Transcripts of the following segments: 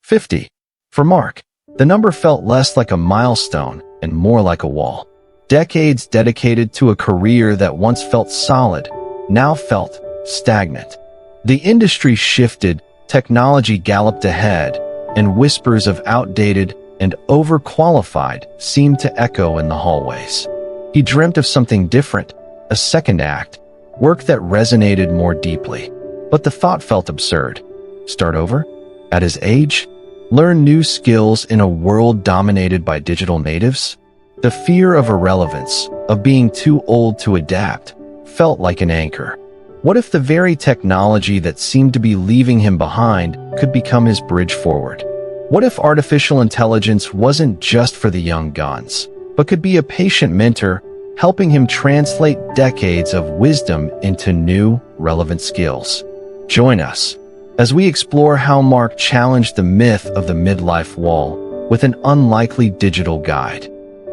50. For Mark, the number felt less like a milestone and more like a wall. Decades dedicated to a career that once felt solid, now felt stagnant. The industry shifted, technology galloped ahead, and whispers of outdated and overqualified seemed to echo in the hallways. He dreamt of something different, a second act, work that resonated more deeply. But the thought felt absurd. Start over? At his age? Learn new skills in a world dominated by digital natives? The fear of irrelevance, of being too old to adapt, felt like an anchor. What if the very technology that seemed to be leaving him behind could become his bridge forward? What if artificial intelligence wasn't just for the young guns, but could be a patient mentor, helping him translate decades of wisdom into new, relevant skills? Join us as we explore how Mark challenged the myth of the midlife wall with an unlikely digital guide.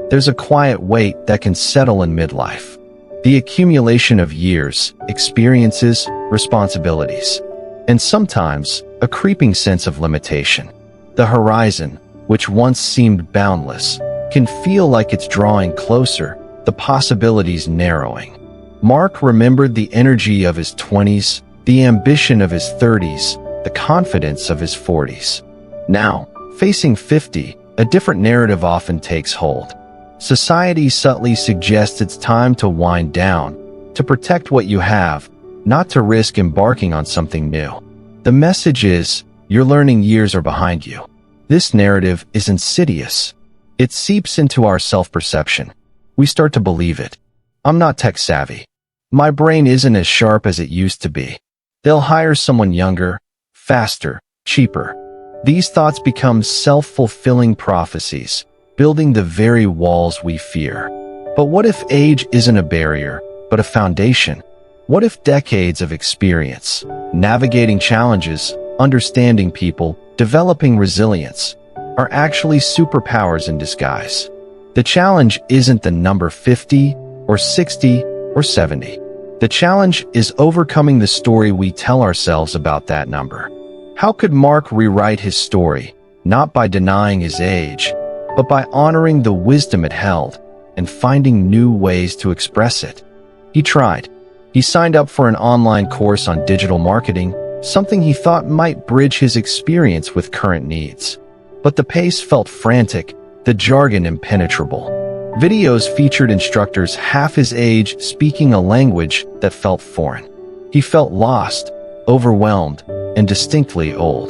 There's a quiet weight that can settle in midlife. The accumulation of years, experiences, responsibilities, and sometimes a creeping sense of limitation. The horizon, which once seemed boundless, can feel like it's drawing closer, the possibilities narrowing. Mark remembered the energy of his 20s, the ambition of his 30s, the confidence of his 40s. Now, facing 50, a different narrative often takes hold. Society subtly suggests it's time to wind down, to protect what you have, not to risk embarking on something new. The message is, your learning years are behind you. This narrative is insidious. It seeps into our self-perception. We start to believe it. I'm not tech savvy. My brain isn't as sharp as it used to be. They'll hire someone younger, faster, cheaper. These thoughts become self-fulfilling prophecies, building the very walls we fear. But what if age isn't a barrier, but a foundation? What if decades of experience, navigating challenges, understanding people, developing resilience, are actually superpowers in disguise? The challenge isn't the number 50 or 60 or 70. The challenge is overcoming the story we tell ourselves about that number. How could Mark rewrite his story, not by denying his age, but by honoring the wisdom it held and finding new ways to express it? He tried. He signed up for an online course on digital marketing, something he thought might bridge his experience with current needs. But the pace felt frantic, the jargon impenetrable. Videos featured instructors half his age speaking a language that felt foreign. He felt lost, overwhelmed, and distinctly old.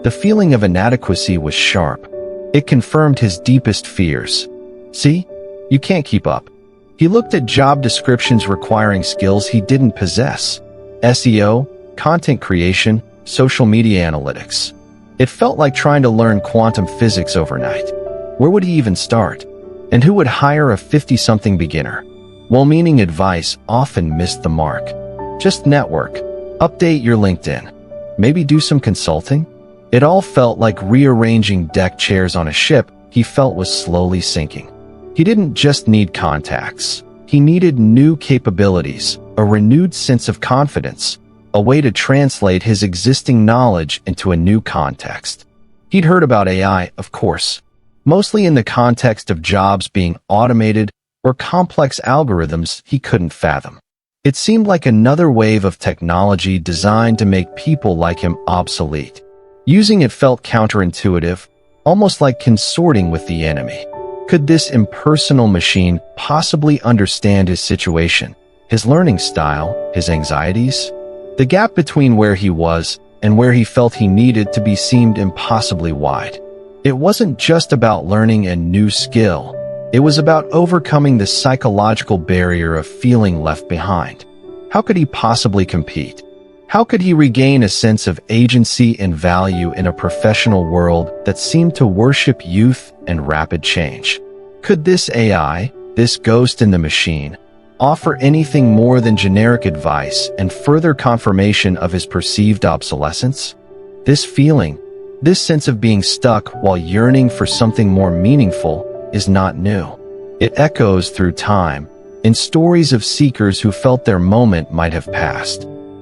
The feeling of inadequacy was sharp. It confirmed his deepest fears. See? You can't keep up. He looked at job descriptions requiring skills he didn't possess. SEO, content creation, social media analytics. It felt like trying to learn quantum physics overnight. Where would he even start? And who would hire a 50-something beginner? Well-meaning advice often missed the mark. Just network. Update your LinkedIn. Maybe do some consulting? It all felt like rearranging deck chairs on a ship he felt was slowly sinking. He didn't just need contacts. He needed new capabilities, a renewed sense of confidence, a way to translate his existing knowledge into a new context. He'd heard about AI, of course, mostly in the context of jobs being automated or complex algorithms he couldn't fathom. It seemed like another wave of technology designed to make people like him obsolete. Using it felt counterintuitive, almost like consorting with the enemy. Could this impersonal machine possibly understand his situation, his learning style, his anxieties? The gap between where he was and where he felt he needed to be seemed impossibly wide. It wasn't just about learning a new skill. It was about overcoming the psychological barrier of feeling left behind. How could he possibly compete? How could he regain a sense of agency and value in a professional world that seemed to worship youth and rapid change? Could this AI, this ghost in the machine, offer anything more than generic advice and further confirmation of his perceived obsolescence? This feeling, this sense of being stuck while yearning for something more meaningful, is not new. It echoes through time, in stories of seekers who felt their moment might have passed.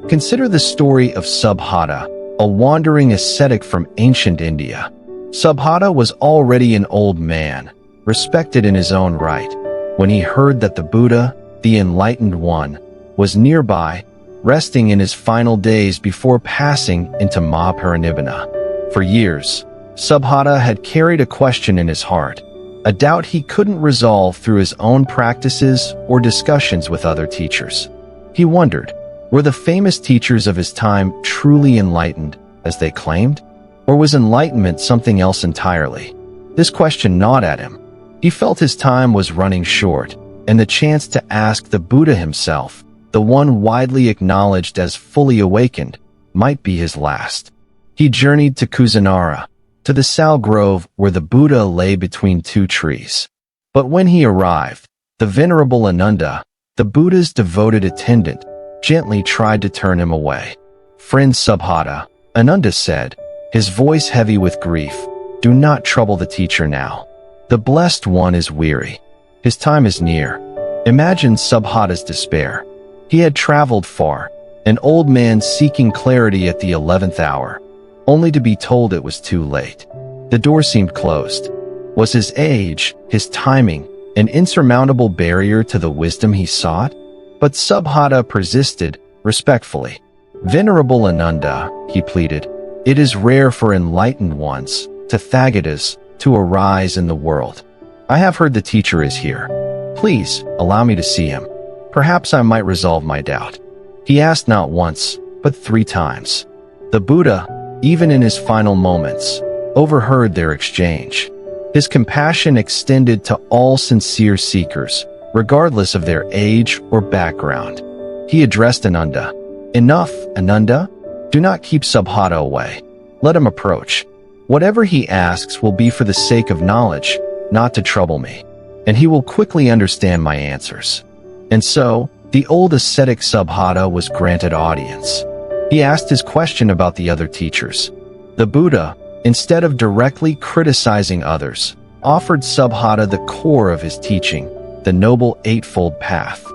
Consider the story of Subhata, a wandering ascetic from ancient India. Subhata was already an old man, respected in his own right, when he heard that the Buddha, the Enlightened One, was nearby, resting in his final days before passing into Mahaparinibbana. For years, Subhata had carried a question in his heart, a doubt he couldn't resolve through his own practices or discussions with other teachers. He wondered, were the famous teachers of his time truly enlightened, as they claimed? Or was enlightenment something else entirely? This question gnawed at him. He felt his time was running short, and the chance to ask the Buddha himself, the one widely acknowledged as fully awakened, might be his last. He journeyed to Kusinara, to the sal grove where the Buddha lay between two trees. But when he arrived, the Venerable Ananda, the Buddha's devoted attendant, gently tried to turn him away. "Friend Subhata," Ananda said, his voice heavy with grief, "do not trouble the teacher now. The Blessed One is weary. His time is near." Imagine Subhata's despair. He had traveled far, an old man seeking clarity at the 11th hour, only to be told it was too late. The door seemed closed. Was his age, his timing, an insurmountable barrier to the wisdom he sought? But Subhata persisted, respectfully. "Venerable Ananda," he pleaded, "it is rare for enlightened ones, Tathagatas, to arise in the world. I have heard the teacher is here. Please, allow me to see him. Perhaps I might resolve my doubt." He asked not once, but 3 times. The Buddha, even in his final moments, overheard their exchange. His compassion extended to all sincere seekers, regardless of their age or background. He addressed Ananda. "Enough, Ananda. Do not keep Subhata away. Let him approach. Whatever he asks will be for the sake of knowledge, not to trouble me, and he will quickly understand my answers." And so, the old ascetic Subhata was granted audience. He asked his question about the other teachers. The Buddha, instead of directly criticizing others, offered Subhata the core of his teaching, the Noble Eightfold Path.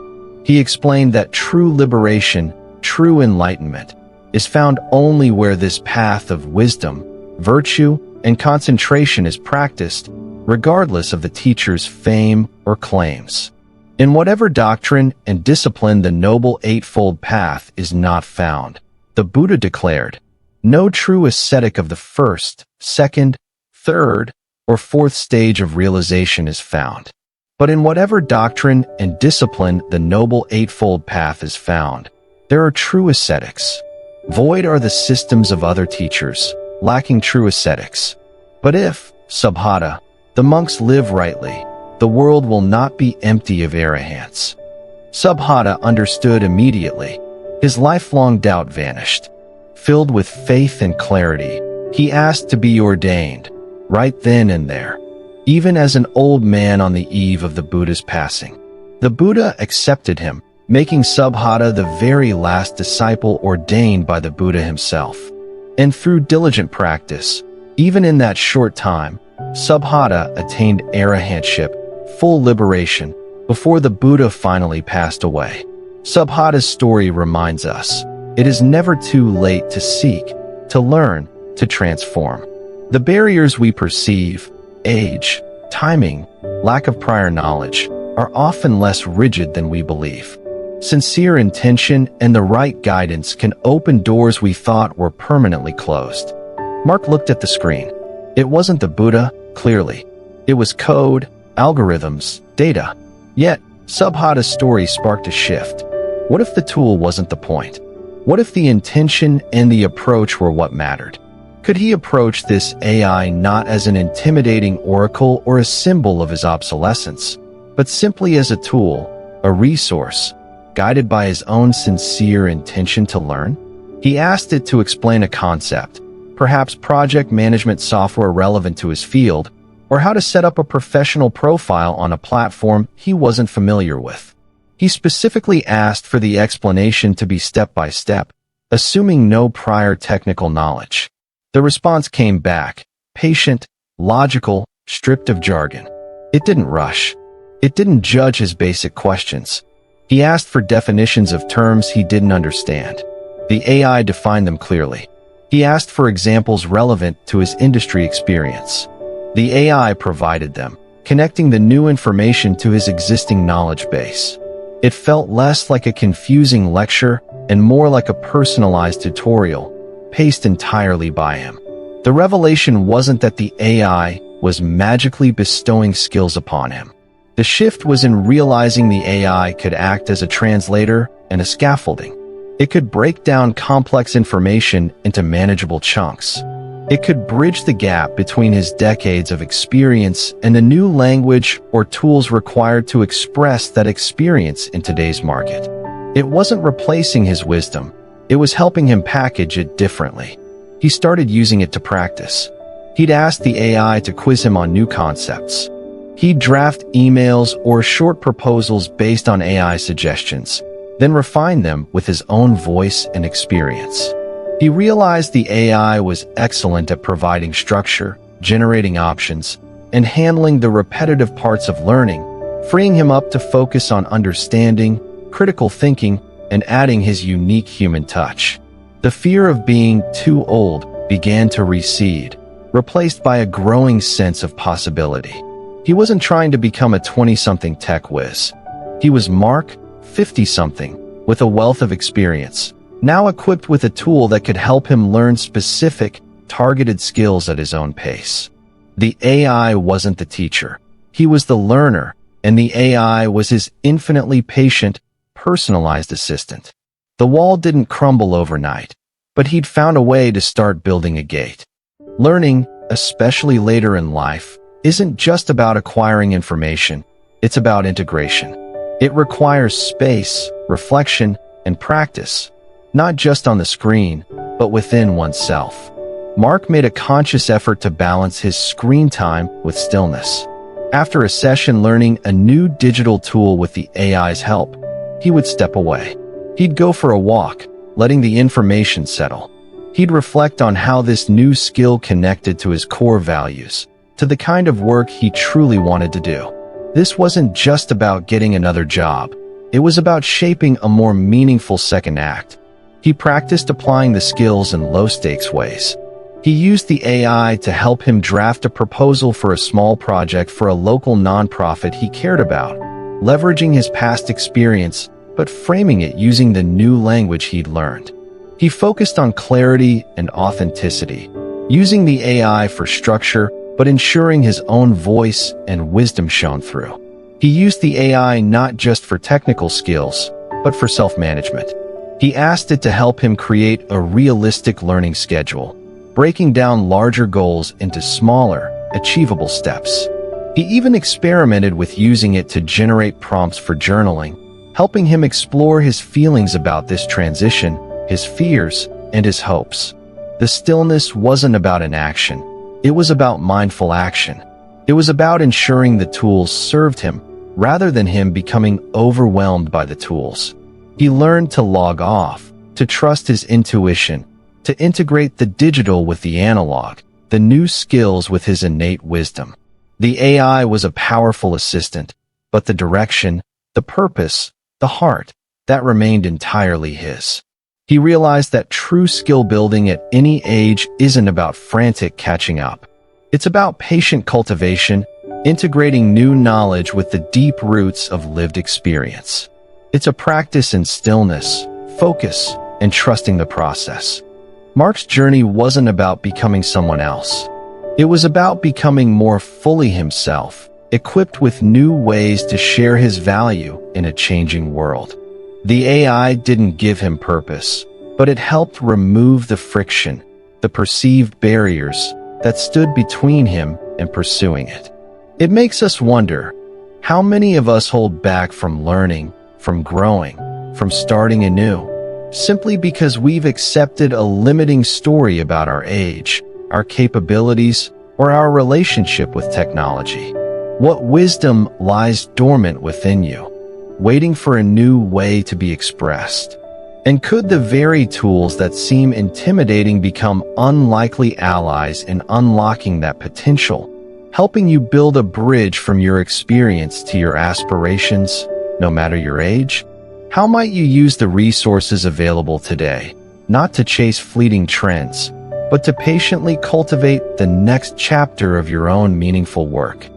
He explained that true liberation, true enlightenment, is found only where this path of wisdom, virtue, and concentration is practiced, regardless of the teacher's fame or claims. In whatever doctrine and discipline the Noble Eightfold Path is not found, the Buddha declared, no true ascetic of the first, second, third, or fourth stage of realization is found. But in whatever doctrine and discipline the Noble Eightfold Path is found, there are true ascetics. Void are the systems of other teachers, lacking true ascetics. But if, Subhata, the monks live rightly, the world will not be empty of arahants. Subhata understood immediately. His lifelong doubt vanished. Filled with faith and clarity, he asked to be ordained, right then and there, even as an old man on the eve of the Buddha's passing. The Buddha accepted him, making Subhata the very last disciple ordained by the Buddha himself. And through diligent practice, even in that short time, Subhata attained arahantship, full liberation, before the Buddha finally passed away. Subhata's story reminds us, it is never too late to seek, to learn, to transform. The barriers we perceive, age, timing, lack of prior knowledge, are often less rigid than we believe. Sincere intention and the right guidance can open doors we thought were permanently closed. Mark looked at the screen. It wasn't the Buddha, clearly. It was code, algorithms, data. Yet, Subhata's story sparked a shift. What if the tool wasn't the point? What if the intention and the approach were what mattered? Could he approach this AI not as an intimidating oracle or a symbol of his obsolescence, but simply as a tool, a resource, guided by his own sincere intention to learn? He asked it to explain a concept, perhaps project management software relevant to his field, or how to set up a professional profile on a platform he wasn't familiar with. He specifically asked for the explanation to be step-by-step, assuming no prior technical knowledge. The response came back, patient, logical, stripped of jargon. It didn't rush. It didn't judge his basic questions. He asked for definitions of terms he didn't understand. The AI defined them clearly. He asked for examples relevant to his industry experience. The AI provided them, connecting the new information to his existing knowledge base. It felt less like a confusing lecture and more like a personalized tutorial, paced entirely by him. The revelation wasn't that the AI was magically bestowing skills upon him. The shift was in realizing the AI could act as a translator and a scaffolding. It could break down complex information into manageable chunks. It could bridge the gap between his decades of experience and the new language or tools required to express that experience in today's market. It wasn't replacing his wisdom, it was helping him package it differently. He started using it to practice. He'd ask the AI to quiz him on new concepts. He'd draft emails or short proposals based on AI suggestions, then refine them with his own voice and experience. He realized the AI was excellent at providing structure, generating options, and handling the repetitive parts of learning, freeing him up to focus on understanding, critical thinking, and adding his unique human touch. The fear of being too old began to recede, replaced by a growing sense of possibility. He wasn't trying to become a 20-something tech whiz. He was Mark, 50-something, with a wealth of experience, now equipped with a tool that could help him learn specific, targeted skills at his own pace. The AI wasn't the teacher. He was the learner, and the AI was his infinitely patient, personalized assistant. The wall didn't crumble overnight, but he'd found a way to start building a gate. Learning, especially later in life, isn't just about acquiring information, it's about integration. It requires space, reflection, and practice, not just on the screen, but within oneself. Mark made a conscious effort to balance his screen time with stillness. After a session learning a new digital tool with the AI's help, he would step away. He'd go for a walk, letting the information settle. He'd reflect on how this new skill connected to his core values, to the kind of work he truly wanted to do. This wasn't just about getting another job. It was about shaping a more meaningful second act. He practiced applying the skills in low-stakes ways. He used the AI to help him draft a proposal for a small project for a local nonprofit he cared about, leveraging his past experience, but framing it using the new language he'd learned. He focused on clarity and authenticity, using the AI for structure, but ensuring his own voice and wisdom shone through. He used the AI not just for technical skills, but for self-management. He asked it to help him create a realistic learning schedule, breaking down larger goals into smaller, achievable steps. He even experimented with using it to generate prompts for journaling, helping him explore his feelings about this transition, his fears, and his hopes. The stillness wasn't about inaction. It was about mindful action. It was about ensuring the tools served him, rather than him becoming overwhelmed by the tools. He learned to log off, to trust his intuition, to integrate the digital with the analog, the new skills with his innate wisdom. The AI was a powerful assistant, but the direction, the purpose, the heart, that remained entirely his. He realized that true skill building at any age isn't about frantic catching up. It's about patient cultivation, integrating new knowledge with the deep roots of lived experience. It's a practice in stillness, focus, and trusting the process. Mark's journey wasn't about becoming someone else. It was about becoming more fully himself, equipped with new ways to share his value in a changing world. The AI didn't give him purpose, but it helped remove the friction, the perceived barriers that stood between him and pursuing it. It makes us wonder, how many of us hold back from learning, from growing, from starting anew, simply because we've accepted a limiting story about our age, our capabilities, or our relationship with technology? What wisdom lies dormant within you, waiting for a new way to be expressed? And could the very tools that seem intimidating become unlikely allies in unlocking that potential, helping you build a bridge from your experience to your aspirations, no matter your age? How might you use the resources available today, not to chase fleeting trends, but to patiently cultivate the next chapter of your own meaningful work.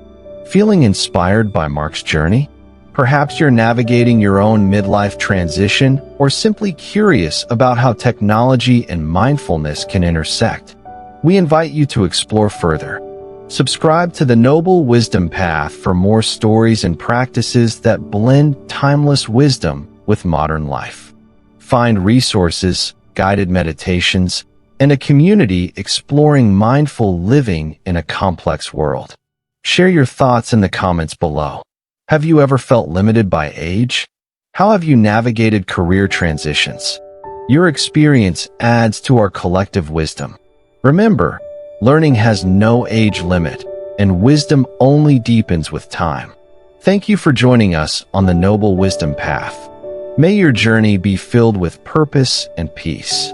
Feeling inspired by Mark's journey? Perhaps you're navigating your own midlife transition or simply curious about how technology and mindfulness can intersect. We invite you to explore further. Subscribe to the Noble Wisdom Path for more stories and practices that blend timeless wisdom with modern life. Find resources, guided meditations, and a community exploring mindful living in a complex world. Share your thoughts in the comments below. Have you ever felt limited by age? How have you navigated career transitions? Your experience adds to our collective wisdom. Remember, learning has no age limit, and wisdom only deepens with time. Thank you for joining us on the Noble Wisdom Path. May your journey be filled with purpose and peace.